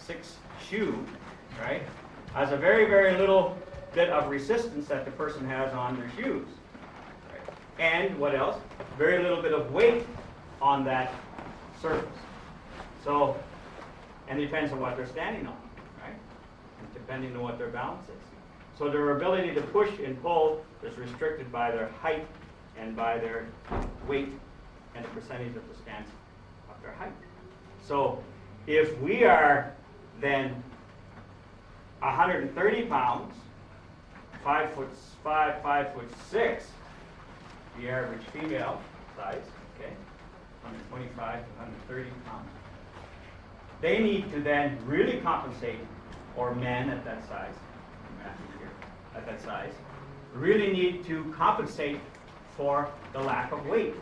6 shoe, right, has a very, very little bit of resistance that the person has on their shoes. Right? And what else? Very little bit of weight on that surface. So, and it depends on what they're standing on, right? And depending on what their balance is. So their ability to push and pull is restricted by their height and by their weight and the percentage of the stance of their height. So if we are then 130 pounds, 5'5", 5'6", the average female size, okay, 125 to 130 pounds. They need to then really compensate, or men at that size, at that size, really need to compensate for the lack of weight.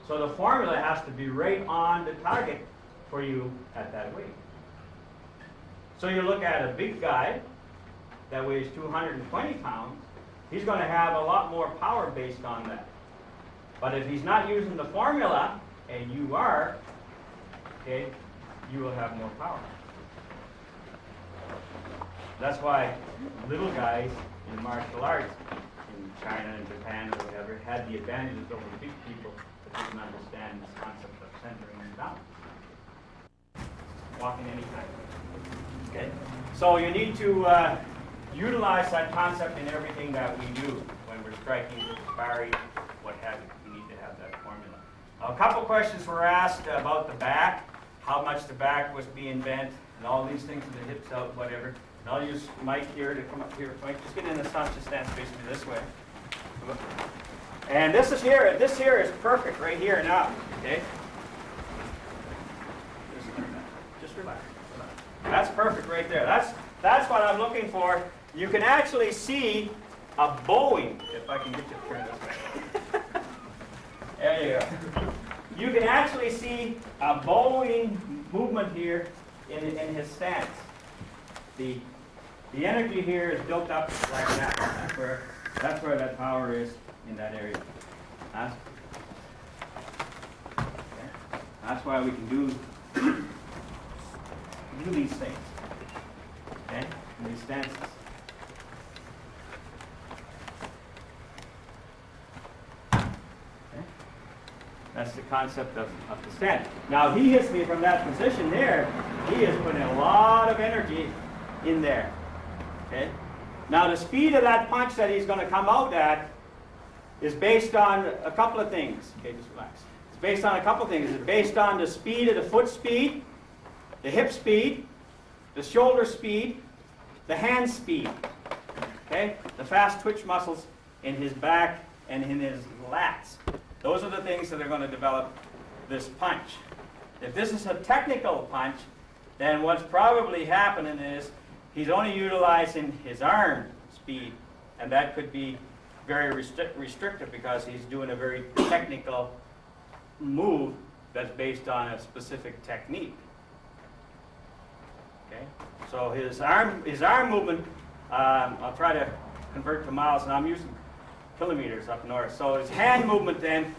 So the formula has to be right on the target for you at that weight. So you look at a big guy that weighs 220 pounds, he's going to have a lot more power based on that. But if he's not using the formula, and you are, okay, you will have more power. That's why little guys in martial arts, in China and Japan or whatever, had the advantages over big people that didn't understand this concept of centering and balance. Walking anytime. Okay? So you need to utilize that concept in everything that we do when we're striking, sparring, what have you. We need to have that formula. A couple questions were asked about the back, how much the back was being bent, and all these things with the hips out, whatever. And I'll use Mike here to come up here. Mike, just get in the Sanchin stance facing me this way. And this here is perfect right here now. Okay? Just relax. That's perfect right there. That's what I'm looking for. You can actually see a bowing, if I can get you to turn this way. There you go. You can actually see a bowing movement here in his stance. The energy here is built up like that. That's where that power is in that area. That's why we can do these things. Okay? In these stances. Okay? That's the concept of the stance. Now he hits me from that position there. He is putting a lot of energy in there. Okay? Now the speed of that punch that he's going to come out at is based on a couple of things. Okay, just relax. It's based on a couple of things. It's based on the speed of the foot speed, the hip speed, the shoulder speed, the hand speed. Okay? The fast twitch muscles in his back and in his lats. Those are the things that are going to develop this punch. If this is a technical punch, then what's probably happening is he's only utilizing his arm speed, and that could be very restrictive because he's doing a very technical move that's based on a specific technique. Okay, so his arm movement, I'll try to convert to miles, and I'm using kilometers up north. So his hand movement then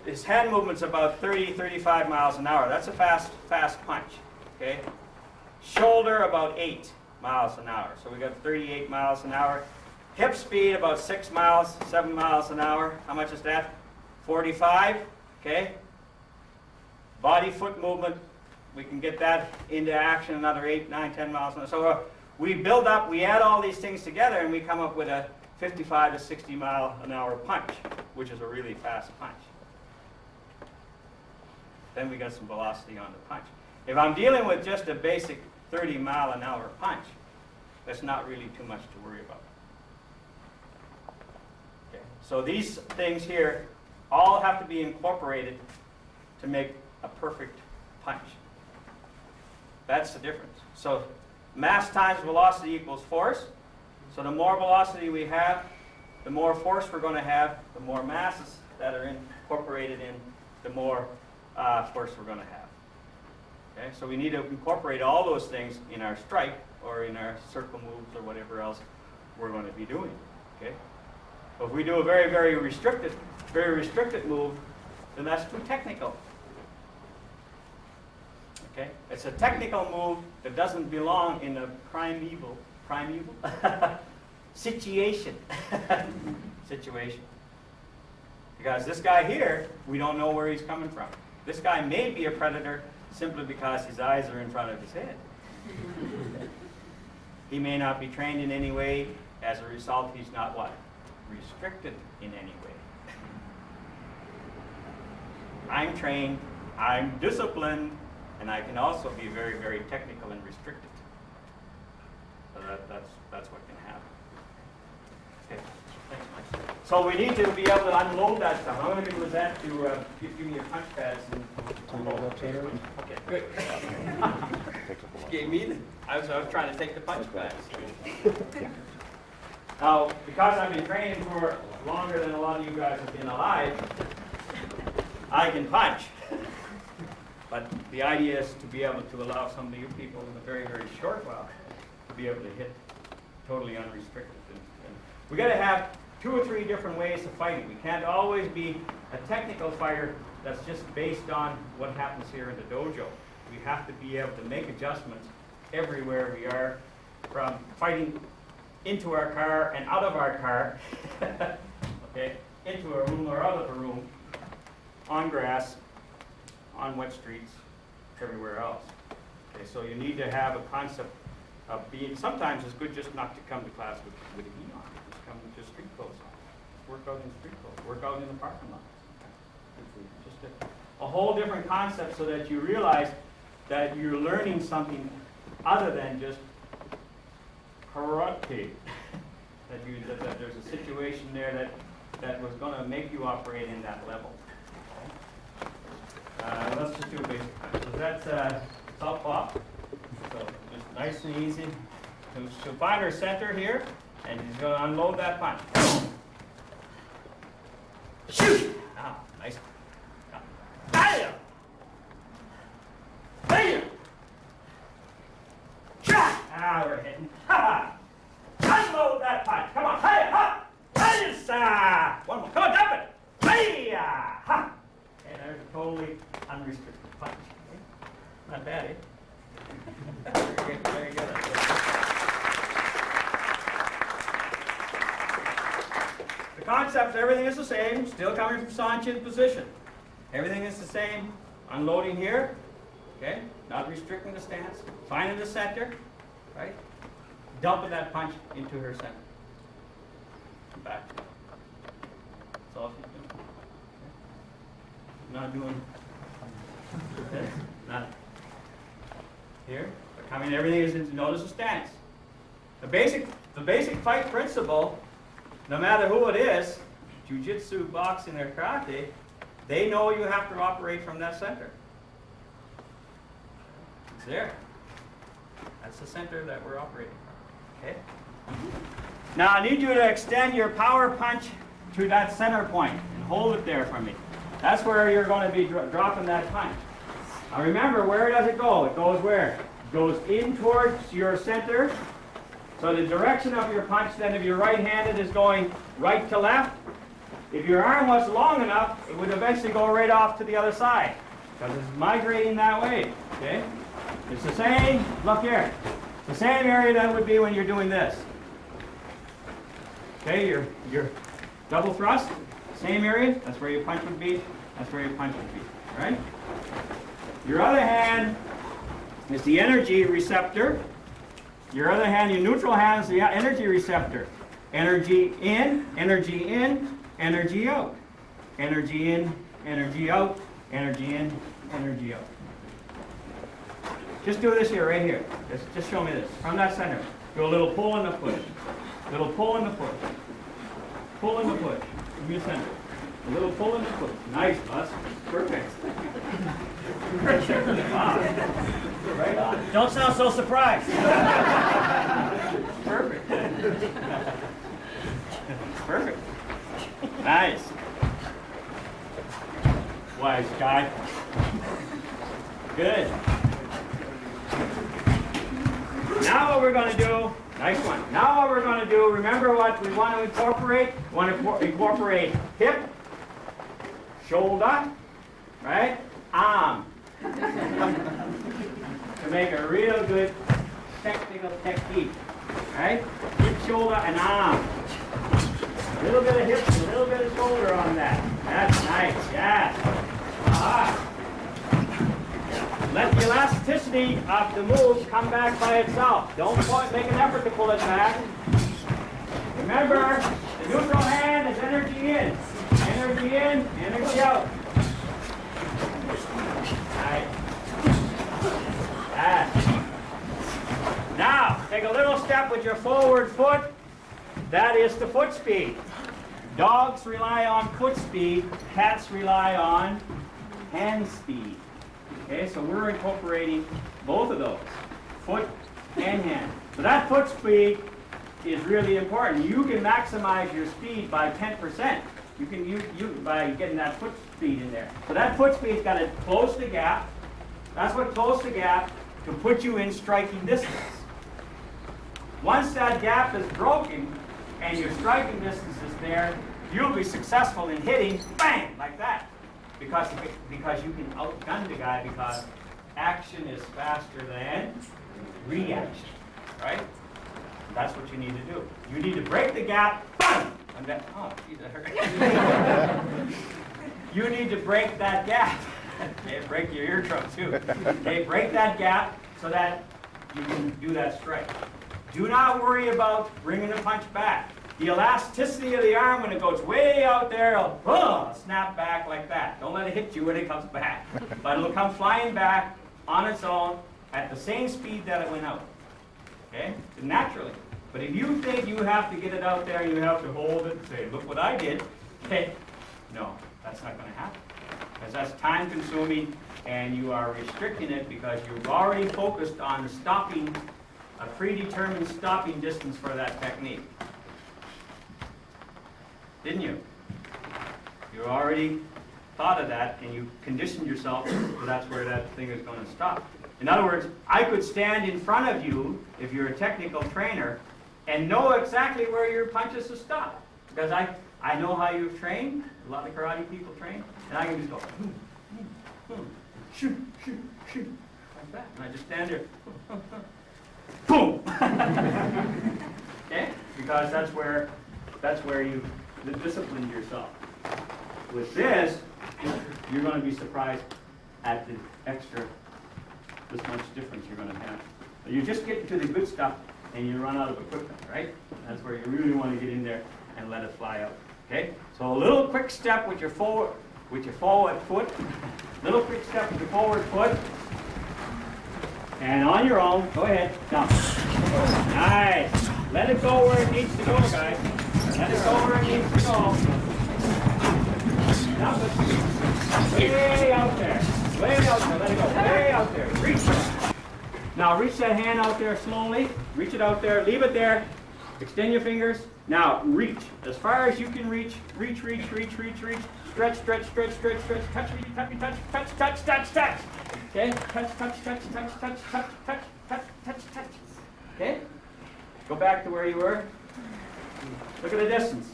his hand movement's about 30-35 miles an hour. That's a fast punch. Okay, shoulder about 8 miles an hour. So we got 38 miles an hour. Hip speed about 7 miles an hour. How much is that? 45. Okay. Body foot movement, we can get that into action another 8, 9, 10 miles an hour. So we build up, we add all these things together, and we come up with a 55 to 60 mile an hour punch, which is a really fast punch. Then we got some velocity on the punch. If I'm dealing with just a basic 30 mile an hour punch, that's not really too much to worry about. Okay. So these things here all have to be incorporated to make a perfect punch. That's the difference. So mass times velocity equals force. So the more velocity we have, the more force we're going to have, the more masses that are incorporated in, the more force we're going to have. Okay? So we need to incorporate all those things in our strike or in our circle moves or whatever else we're going to be doing. Okay? But if we do a very, very restricted move, then that's too technical. Okay? It's a technical move that doesn't belong in a primeval situation. Situation. Because this guy here, we don't know where he's coming from. This guy may be a predator simply because his eyes are in front of his head. He may not be trained in any way. As a result, he's not what? Restricted in any way. I'm trained, I'm disciplined, and I can also be very, very technical and restricted. So that's what can happen. Okay. Thanks, Mike. So we need to be able to unload that stuff. I'm going to get Lizette to give me your punch pads and unload. Okay, good. Gave me the. I was trying to take the punch pads. Now, because I've been training for longer than a lot of you guys have been alive, I can punch. But the idea is to be able to allow some of you people in a very, very short while to be able to hit totally unrestricted. And we got to have 2 or 3 different ways of fighting. We can't always be a technical fighter that's just based on what happens here in the dojo. We have to be able to make adjustments everywhere we are, from fighting into our car and out of our car, okay, into a room or out of a room, on grass, on wet streets, everywhere else. Okay, so you need to have a concept of being, sometimes it's good just not to come to class with a gi on. Just come with your street clothes on. Work out in street clothes. Work out in the parking lot. Just a whole different concept so that you realize that you're learning something other than just karate. that there's a situation there that was going to make you operate in that level. Let's just do a basic punch. So that's southpaw. So just nice and easy. So she'll find her center here, and she's going to unload that punch. Shoot! Ah, nice. Bam! Bam! Shot! Ah, we're hitting. Ha! Unload that punch. Come on. Hey, ha! One more. Come on, dump it. Hey, ha! And there's a totally unrestricted punch. Okay? Not bad, eh? Very good. Very good. The concept, everything is the same. Still coming from Sanchin position. Everything is the same. Unloading here. Okay? Not restricting the stance. Finding the center. Right? Dumping that punch into her center. Back. That's all she's doing. Okay. Not doing this. Not here. But coming, everything is, notice the stance. The basic fight principle, no matter who it is, jiu-jitsu, boxing, or karate, they know you have to operate from that center. It's there. That's the center that we're operating from. Okay? Now I need you to extend your power punch to that center point and hold it there for me. That's where you're going to be dropping that punch. Now remember, where does it go? It goes where? It goes in towards your center. So the direction of your punch then, if you're right-handed, is going right to left. If your arm was long enough, it would eventually go right off to the other side because it's migrating that way. Okay? It's the same, look here, the same area that would be when you're doing this. Okay, your double thrust, same area, that's where your punch would be, that's where your punch would be, all right? Your other hand is the energy receptor. Your other hand, your neutral hand, is the energy receptor. Energy in, energy in, energy out. Energy in, energy out, energy in, energy out. Just do this here, right here. Just show me this. From that center. Do a little pull and a push. Little pull and a push. Pull and a push. From your center. A little pull and a push. Nice, Buzz. Perfect. Wow. Right on. Don't sound so surprised. Perfect. Perfect. Nice. Wise guy. Good. Now what we're going to do, nice one. Now what we're going to do, remember what we want to incorporate? We want to incorporate hip, shoulder, right? Arm, to make a real good technical technique. Right? Hip, shoulder, and arm. A little bit of hip, a little bit of shoulder on that. That's nice, yes. Let the elasticity of the move come back by itself. Don't make an effort to pull it back. Remember, the neutral hand is energy in. Energy in, energy out. Right. Now, take a little step with your forward foot. That is the foot speed. Dogs rely on foot speed. Cats rely on hand speed. Okay, so we're incorporating both of those, foot and hand. So that foot speed is really important. You can maximize your speed by 10%. You can by getting that foot speed in there. So that foot speed's got to close the gap. That's what close the gap to put you in striking distance. Once that gap is broken and your striking distance is there, you'll be successful in hitting, bang, like that. Because you can outgun the guy, because action is faster than reaction, right? That's what you need to do. You need to break the gap, bang! And then, oh, geez, that hurt. You need to break that gap. Okay, break your eardrum too. Okay, break that gap so that you can do that strike. Do not worry about bringing the punch back. The elasticity of the arm, when it goes way out there, it'll snap back like that. Don't let it hit you when it comes back. But it'll come flying back on its own at the same speed that it went out. Okay? Naturally. But if you think you have to get it out there and you have to hold it and say, look what I did, okay, no, that's not going to happen. Because that's time consuming and you are restricting it because you've already focused on stopping, a predetermined stopping distance for that technique. Didn't you? You already thought of that and you conditioned yourself, so that's where that thing is going to stop. In other words, I could stand in front of you, if you're a technical trainer, and know exactly where your punches will stop. Because I know how you've trained, a lot of karate people train, and I can just go, shoot, shoot, shoot, like that. And I just stand there, boom! Okay? Because that's where you disciplined yourself. With this, you're going to be surprised at the extra, this much difference you're going to have. You just get to the good stuff and you run out of equipment, right? That's where you really want to get in there and let it fly out. Okay? So a little quick step with your forward foot. Little quick step with your forward foot. And on your own, go ahead, jump. Nice. Let it go where it needs to go, guys. Let it go where it needs to go. Jump it. Way out there. Way out there. Let it go. Way out there. Reach. Now reach that hand out there slowly. Reach it out there. Leave it there. Extend your fingers. Now reach. As far as you can reach. Reach, reach, reach, reach, reach. Stretch, stretch, stretch, stretch, stretch. Touch, touch, touch, touch, touch, touch, touch. Okay? Touch, touch, touch, touch, touch, touch, touch, touch, touch, touch. Okay? Go back to where you were. Look at the distance.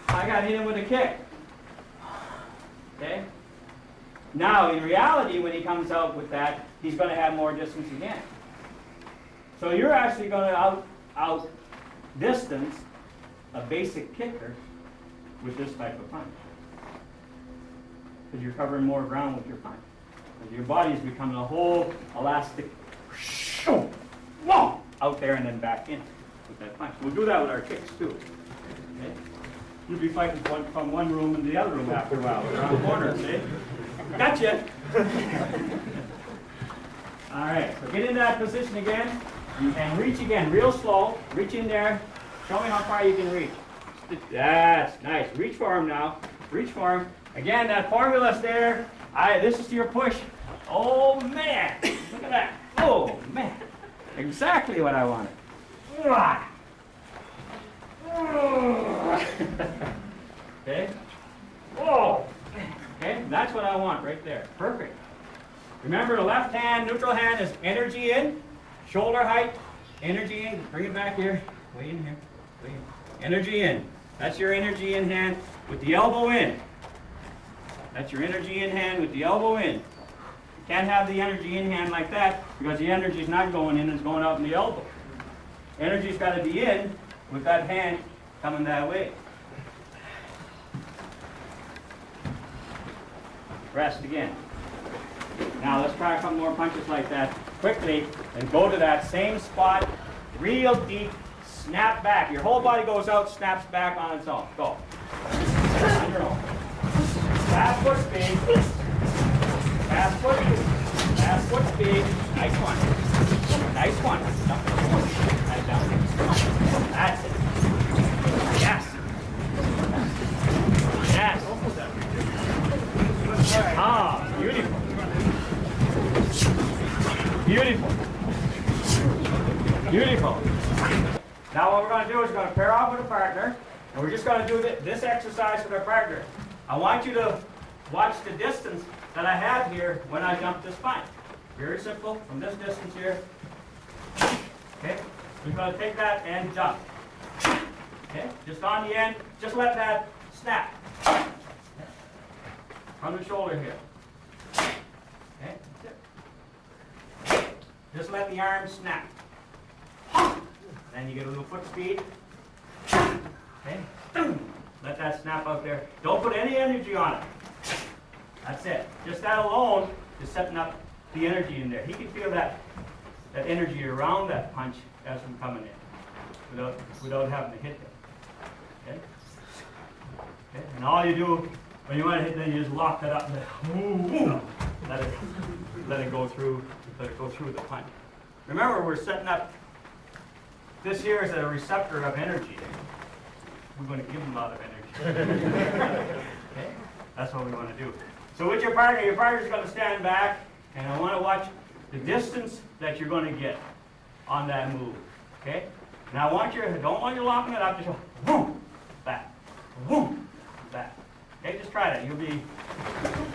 I got hit him with a kick. Okay? Now, in reality, when he comes out with that, he's going to have more distance again. So you're actually going to out distance a basic kicker with this type of punch. Because you're covering more ground with your punch. Because your body is becoming a whole elastic out there and then back in with that punch. We'll do that with our kicks too. Okay? You'll be fighting from one room into the other room after a while. Around corners, see? Gotcha! All right, so get into that position again and reach again, real slow. Reach in there. Show me how far you can reach. That's nice. Reach for him now. Reach for him. Again, that formula's there. This is your push. Oh, man. Look at that. Oh, man. Exactly what I wanted. Okay? Oh. Okay, that's what I want right there. Perfect. Remember, the left hand, neutral hand is energy in, shoulder height, energy in. Bring it back here. Way in here. Way in. Energy in. That's your energy in hand with the elbow in. That's your energy in hand with the elbow in. Can't have the energy in hand like that because the energy is not going in, it's going out in the elbow. Energy's got to be in with that hand coming that way. Rest again. Now let's try a couple more punches like that quickly and go to that same spot, real deep, snap back. Your whole body goes out, snaps back on its own. Go. On your own. Fast foot speed. Fast foot. Fast foot speed. Nice one. Nice one. Right down. That's it. Yes. Yes. Ah, beautiful. Beautiful. Beautiful. Now what we're going to do is we're going to pair off with a partner, and we're just going to do this exercise with our partner. I want you to watch the distance that I have here when I jump this spine. Very simple, from this distance here. Okay, we're going to take that and jump. Okay, just on the end, just let that snap. From the shoulder here. Okay, that's it. Just let the arm snap. Then you get a little foot speed. Okay. Let that snap out there. Don't put any energy on it. That's it. Just that alone is setting up the energy in there. He can feel that energy around that punch as I'm coming in without having to hit him. Okay? Okay? And all you do when you want to hit, then you just lock that up and let it go through the punch. Remember, we're setting up this here is a receptor of energy. We're going to give them a lot of energy. Okay? That's what we want to do. So with your partner's going to stand back, and I want to watch the distance that you're going to get on that move. Okay? Now don't want you locking it up, just go boom, back, boom, back. Okay, just try that. You'll be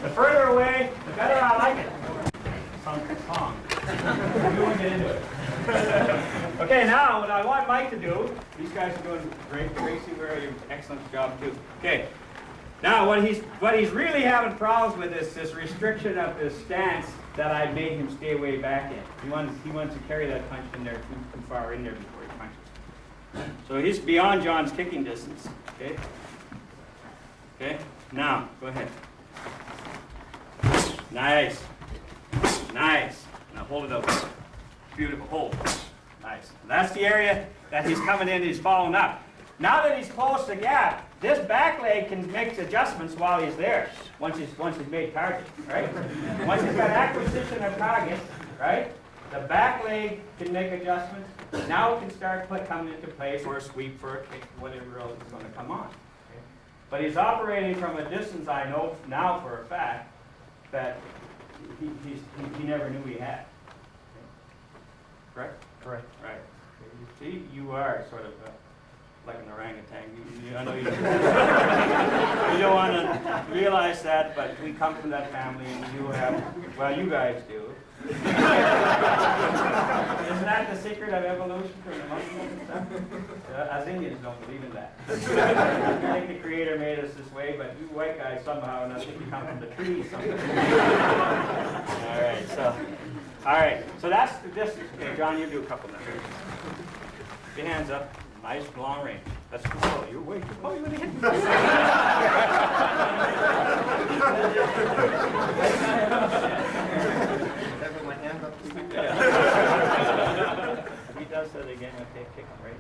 the further away, the better I like it. Sounds like a song. We won't get into it. Okay, now what I want Mike to do, these guys are doing great. Tracy, where are you? Excellent job too. Okay. Now what he's really having problems with is this restriction of his stance that I made him stay way back in. He wants to carry that punch in there too far in there before he punches. So he's beyond John's kicking distance. Okay. Okay. Now go ahead. Nice. Nice. Now hold it up. Beautiful. Hold. Nice. And that's the area that he's coming in, he's following up. Now that he's close to the gap, this back leg can make adjustments while he's there, once he's made target, right? Once he's got acquisition of target, right? The back leg can make adjustments. Now it can start coming into play for a sweep, for a kick, whatever else is going to come on. Okay? But he's operating from a distance I know now for a fact that he never knew he had. Okay? Correct? Correct. Right. See, you are sort of like an orangutan. I know you don't want to realize that, but we come from that family, and you have, well, you guys do. Isn't that the secret of evolution for the monkeys and stuff? Us Indians don't believe in that. I think the Creator made us this way, but you white guys somehow, and I think you come from the trees somehow. All right, so that's the distance. Okay, John, you do a couple now. Your hands up. Nice long range. That's cool. Oh, you're way too close. You're going to hit me. Having my hand up. If he does that again, I'll take kick him right.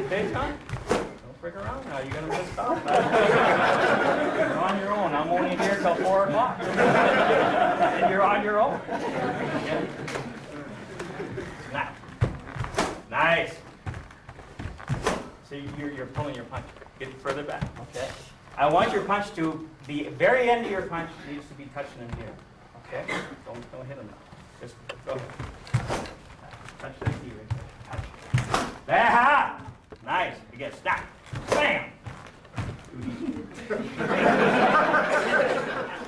Okay, Tom? Don't freak around now. You're going to miss out. You're on your own. I'm only here till 4 o'clock. And you're on your own. Yeah. Nice. So you're pulling your punch. Get further back. Okay. I want your punch to, the very end of your punch needs to be touching in here. Okay? Don't hit him now. Just go. Touch the key right there. Touch. There. Nice. You get snap. Bam.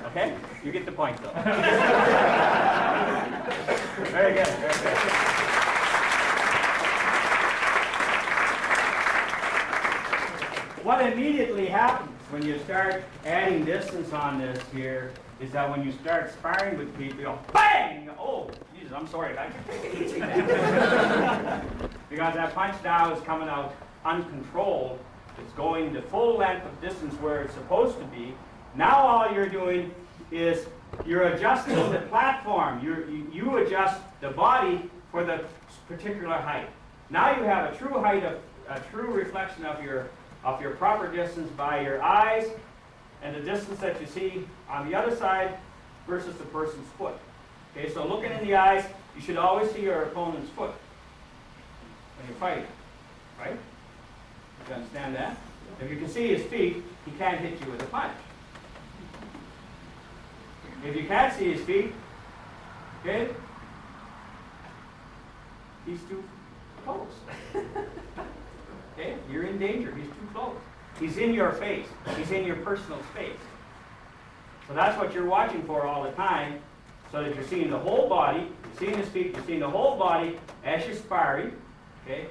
Okay? You get the point though. Very good. Very good. What immediately happens when you start adding distance on this here, is that when you start sparring with people, you go, bang! You go, oh, Jesus, I'm sorry, I can take it easy. Because that punch now is coming out uncontrolled. It's going the full length of distance where it's supposed to be. Now all you're doing is you're adjusting the platform. You adjust the body for the particular height. Now you have a true height of a true reflection of your proper distance by your eyes and the distance that you see on the other side versus the person's foot. Okay, so looking in the eyes, you should always see your opponent's foot when you're fighting, right? You understand that? If you can see his feet, he can't hit you with a punch. If you can't see his feet, okay, he's too close. Okay, you're in danger. He's too close. He's in your face. He's in your personal space. So that's what you're watching for all the time, so that you're seeing the whole body, you're seeing his feet, you're seeing the whole body as you're sparring. Okay,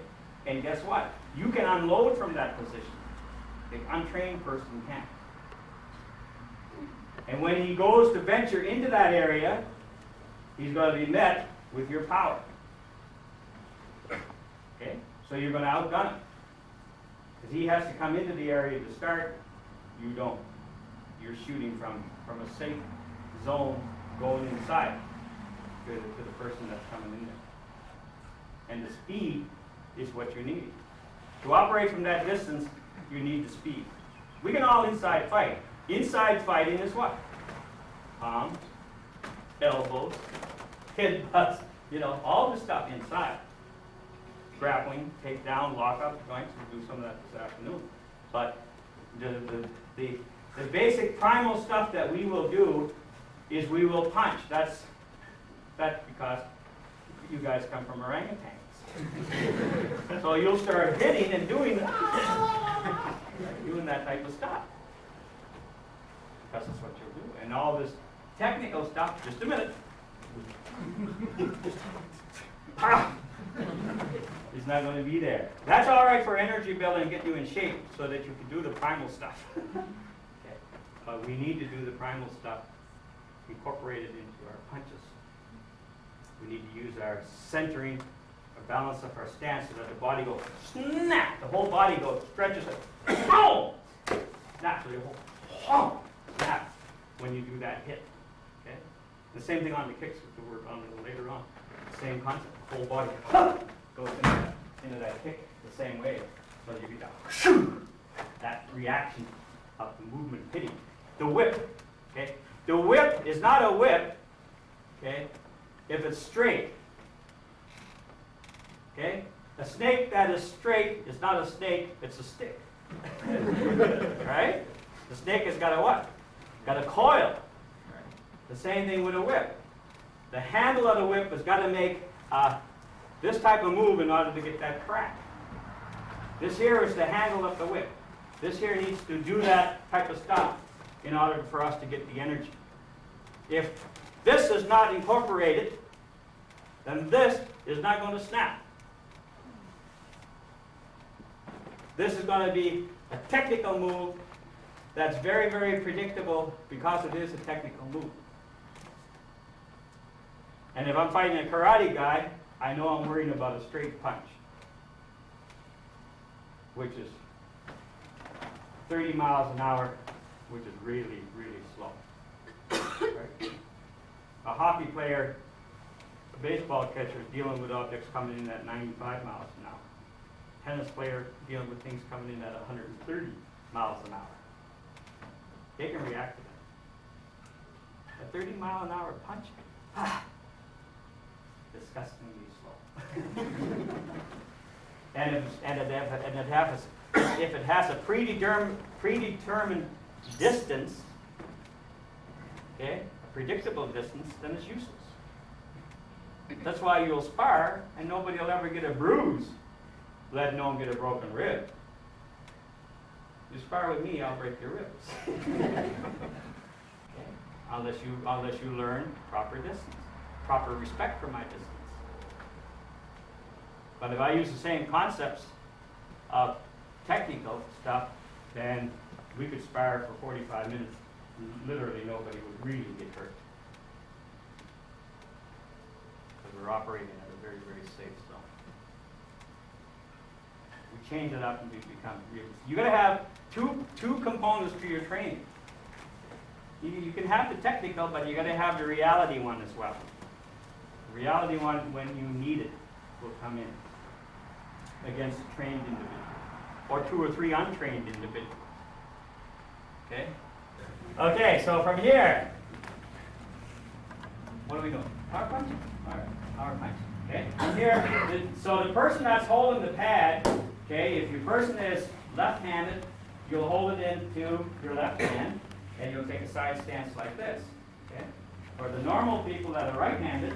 and guess what? You can unload from that position. The untrained person can't. And when he goes to venture into that area, he's going to be met with your power. Okay? So you're going to outgun him. Because he has to come into the area to start, you don't. You're shooting from a safe zone going inside to the person that's coming in there. And the speed is what you need. To operate from that distance, you need the speed. We can all inside fight. Inside fighting is what? Palms, elbows, headbutts, all the stuff inside. Grappling, takedown, lock-up joints. We'll do some of that this afternoon. But the basic primal stuff that we will do is we will punch. That's because you guys come from orangutans. So you'll start hitting and doing that type of stuff. Because that's what you'll do. And all this technical stuff, just a minute. It's not going to be there. That's all right for energy building and get you in shape so that you can do the primal stuff. Okay. But we need to do the primal stuff incorporated into our punches. We need to use our centering, our balance of our stance so that the body goes snap. The whole body goes, stretches it. Boom! Naturally, snap when you do that hit. Okay? The same thing on the kicks, which we'll work on a little later on. Same concept. The whole body goes into that kick the same way. So you get that reaction of the movement hitting. The whip. Okay? The whip is not a whip, okay, if it's straight. Okay? A snake that is straight is not a snake, it's a stick. Right? The snake has got a what? Got a coil. The same thing with a whip. The handle of the whip has got to make this type of move in order to get that crack. This here is the handle of the whip. This here needs to do that type of stuff in order for us to get the energy. If this is not incorporated, then this is not going to snap. This is going to be a technical move that's very, very predictable because it is a technical move. And if I'm fighting a karate guy, I know I'm worrying about a straight punch, which is 30 miles an hour, which is really, really slow. Right? A hockey player, a baseball catcher is dealing with objects coming in at 95 miles an hour. Tennis player dealing with things coming in at 130 miles an hour. They can react to that. A 30-mile-an-hour punch, disgustingly slow. and if it has a predetermined distance, okay, a predictable distance, then it's useless. That's why you'll spar and nobody will ever get a bruise, let alone get a broken rib. You spar with me, I'll break your ribs. Okay? Unless you learn proper distance, proper respect for my distance. But if I use the same concepts of technical stuff, then we could spar for 45 minutes. Literally nobody would really get hurt. Because we're operating at a very, very safe zone. We change it up and we become real. You got to have two components to your training. You can have the technical, but you got to have the reality one as well. The reality one, when you need it, will come in against a trained individual, or 2 or 3 untrained individuals. Okay? Okay, so from here, what are we doing? Power punch? All right, power punch. Okay? From here, so the person that's holding the pad, okay, if your person is left-handed, you'll hold it into your left hand, and you'll take a side stance like this. Okay? For the normal people that are right-handed,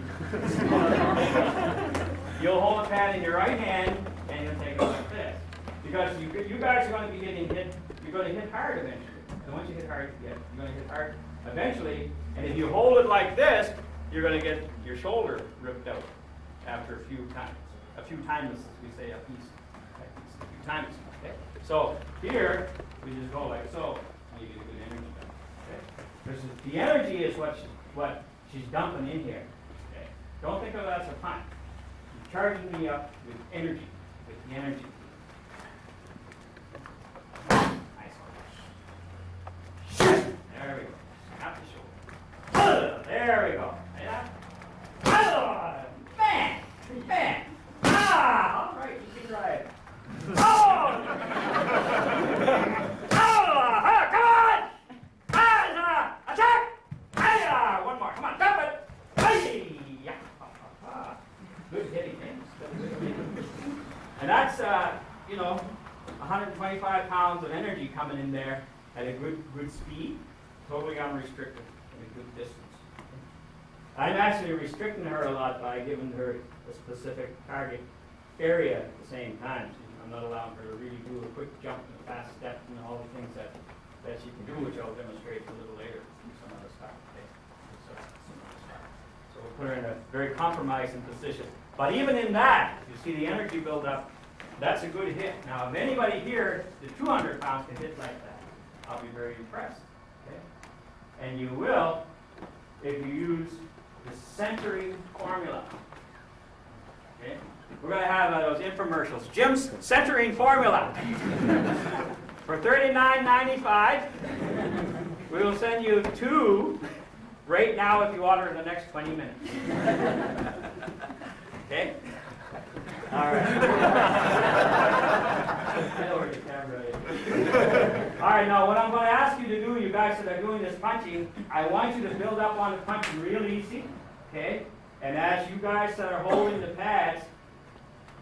you'll hold the pad in your right hand, and you'll take it like this. Because you guys are going to be getting hit, you're going to hit hard eventually. And once you hit hard, you're going to hit hard eventually. And if you hold it like this, you're going to get your shoulder ripped out after a few times. A few times, we say a piece. A few times. Okay? So here, we just go like so, and you get a good energy dump. Okay? Because the energy is what she's dumping in here. Okay? Don't think of it as a punch. You're charging me up with energy, with the energy. There we go. Snap the shoulder. There we go. Yeah. Bang! Bang! Ah! All right, you can try it. Oh! Oh! Come on! Attack! Hey! One more. Come on, dump it! Hey! Good hitting, eh? And that's, 125 pounds of energy coming in there at a good speed. Totally unrestricted in a good distance. I'm actually restricting her a lot by giving her a specific target area at the same time. I'm not allowing her to really do a quick jump and a fast step and all the things that she can do, which I'll demonstrate a little later in some other stuff. Okay? So we'll put her in a very compromising position. But even in that, you see the energy build up, that's a good hit. Now, if anybody here, the 200 pounds can hit like that, I'll be very impressed. Okay? And you will if you use the centering formula. Okay? We're going to have those infomercials. Jim's centering formula. For $39.95, we will send you 2 right now if you order in the next 20 minutes. Okay? All right. I know where the camera is. All right, now what I'm going to ask you to do, you guys that are doing this punching, I want you to build up on the punching real easy, okay? And as you guys that are holding the pads,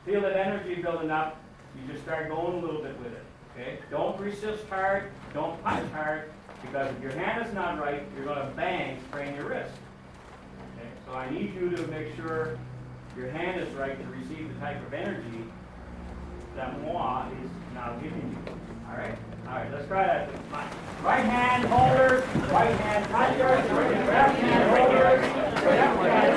feel that energy building up, you just start going a little bit with it, okay? Don't resist hard, don't punch hard, because if your hand is not right, you're going to bang, sprain your wrist. Okay? So I need you to make sure your hand is right to receive the type of energy that moi is now giving you. All right? All right, let's try that. Right hand holders, right hand punchers, left hand holders, left hand.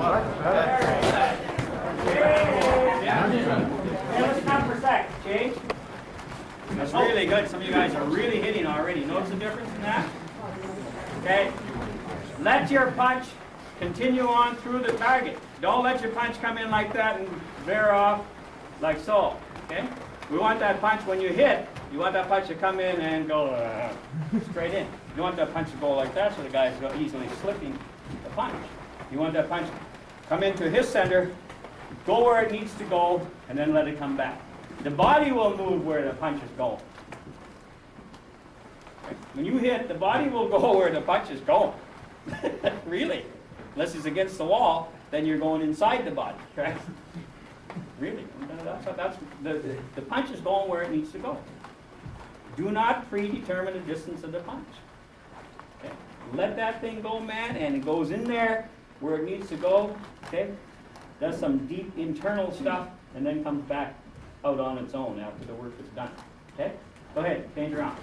Okay, let's count per sec. Change. That's really good. Some of you guys are really hitting already. Notice the difference in that? Okay. Let your punch continue on through the target. Don't let your punch come in like that and veer off like so. Okay? We want that punch when you hit, you want that punch to come in and go straight in. You want that punch to go like that so the guy's easily slipping the punch. You want that punch to come into his center, go where it needs to go, and then let it come back. The body will move where the punch is going. Okay? When you hit, the body will go where the punch is going. Really. Unless it's against the wall, then you're going inside the body, right? Really. The punch is going where it needs to go. Do not predetermine the distance of the punch. Okay? Let that thing go, man, and it goes in there where it needs to go. Okay? Does some deep internal stuff, and then comes back out on its own after the work is done. Okay? Go ahead, change around.